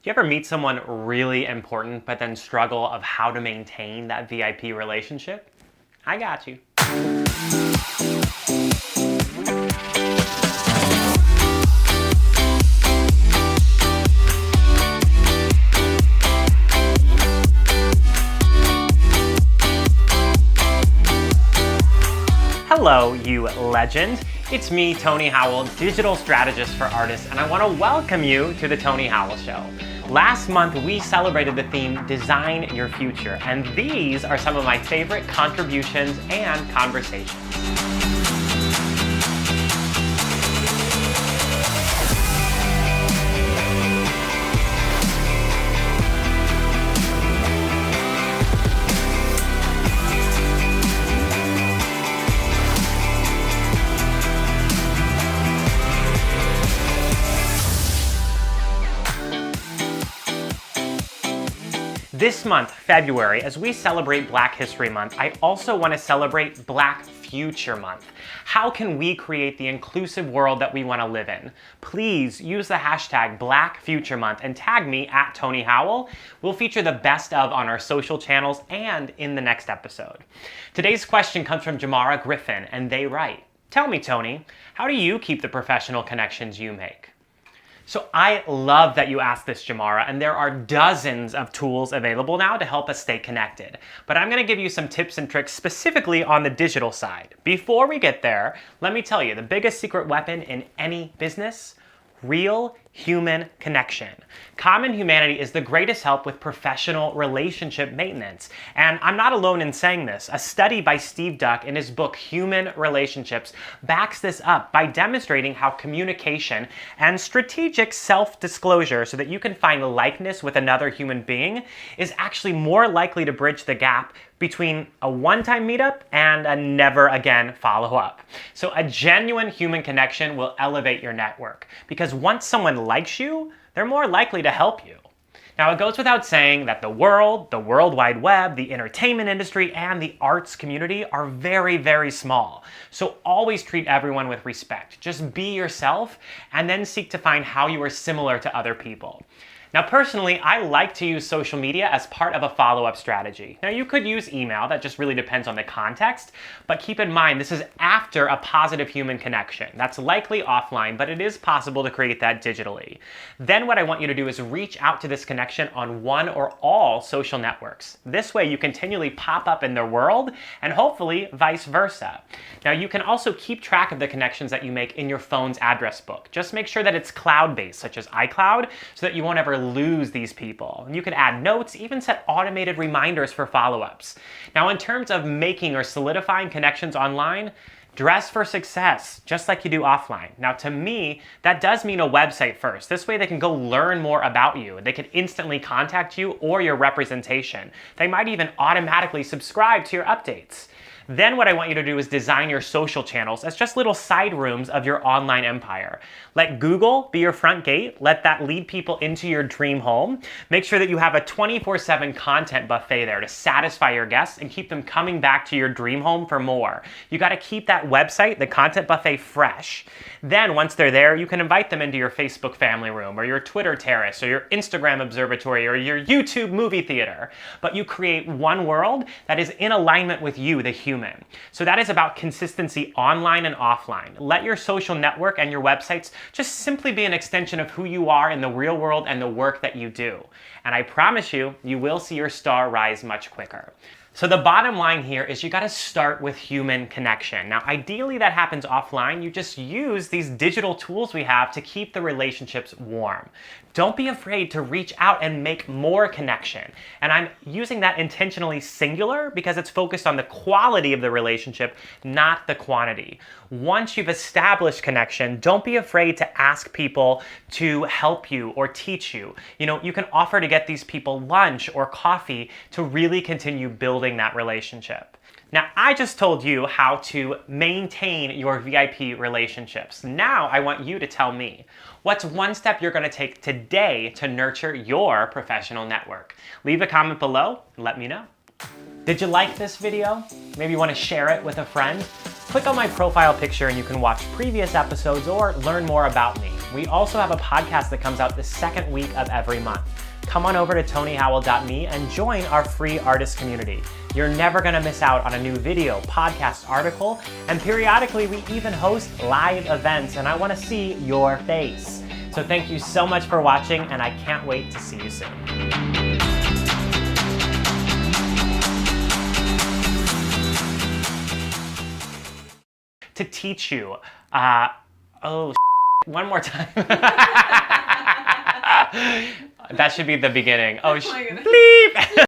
Do you ever meet someone really important but then struggle of how to maintain that VIP relationship? I got you. Hello, you legend. It's me, Tony Howell, digital strategist for artists, and I want to welcome you to the Tony Howell Show. Last month, we celebrated the theme, Design Your Future, and these are some of my favorite contributions and conversations. This month, February, as we celebrate Black History Month, I also want to celebrate Black Future Month. How can we create the inclusive world that we want to live in? Please use the hashtag Black Future Month and tag me at Tony Howell. We'll feature the best of on our social channels and in the next episode. Today's question comes from Jamara Griffin, and they write, "Tell me, Tony, how do you keep the professional connections you make?" So I love that you asked this, Jamara, and there are dozens of tools available now to help us stay connected. But I'm going to give you some tips and tricks specifically on the digital side. Before we get there, let me tell you, the biggest secret weapon in any business: real human connection. Common humanity is the greatest help with professional relationship maintenance. And I'm not alone in saying this. A study by Steve Duck in his book, Human Relationships, backs this up by demonstrating how communication and strategic self-disclosure so that you can find likeness with another human being is actually more likely to bridge the gap between a one-time meetup and a never again follow-up. So a genuine human connection will elevate your network, because once someone likes you, they're more likely to help you. Now, it goes without saying that the world, the World Wide Web, the entertainment industry, and the arts community are very, very small. So always treat everyone with respect. Just be yourself and then seek to find how you are similar to other people. Now, personally, I like to use social media as part of a follow-up strategy. Now, you could use email, that just really depends on the context, but keep in mind this is after a positive human connection. That's likely offline, but it is possible to create that digitally. Then what I want you to do is reach out to this connection on one or all social networks. This way you continually pop up in their world, and hopefully vice versa. Now, you can also keep track of the connections that you make in your phone's address book. Just make sure that it's cloud-based, such as iCloud, so that you won't ever lose these people. And you can add notes, even set automated reminders for follow-ups. Now, in terms of making or solidifying connections online, dress for success, just like you do offline. Now, to me, that does mean a website first. This way they can go learn more about you. They can instantly contact you or your representation. They might even automatically subscribe to your updates. Then what I want you to do is design your social channels as just little side rooms of your online empire. Let Google be your front gate. Let that lead people into your dream home. Make sure that you have a 24/7 content buffet there to satisfy your guests and keep them coming back to your dream home for more. You got to keep that website, the content buffet, fresh. Then once they're there, you can invite them into your Facebook family room or your Twitter terrace or your Instagram observatory or your YouTube movie theater. But you create one world that is in alignment with you, the human. So that is about consistency online and offline. Let your social network and your websites just simply be an extension of who you are in the real world and the work that you do. And I promise you, you will see your star rise much quicker. So the bottom line here is you got to start with human connection. Now, ideally that happens offline. You just use these digital tools we have to keep the relationships warm. Don't be afraid to reach out and make more connection. And I'm using that intentionally singular because it's focused on the quality of the relationship, not the quantity. Once you've established connection, don't be afraid to ask people to help you or teach you. You know, you can offer to get these people lunch or coffee to really continue building that relationship. Now, I just told you how to maintain your VIP relationships. Now I want you to tell me, what's one step you're going to take today to nurture your professional network? Leave a comment below and let me know. Did you like this video? Maybe you want to share it with a friend? Click on my profile picture and you can watch previous episodes or learn more about me. We also have a podcast that comes out the second week of every month. Come on over to tonyhowell.me and join our free artist community. You're never gonna miss out on a new video, podcast, article, and periodically we even host live events, and I wanna see your face. So thank you so much for watching, and I can't wait to see you soon. To teach you, one more time. That should be the beginning. Oh, bleep!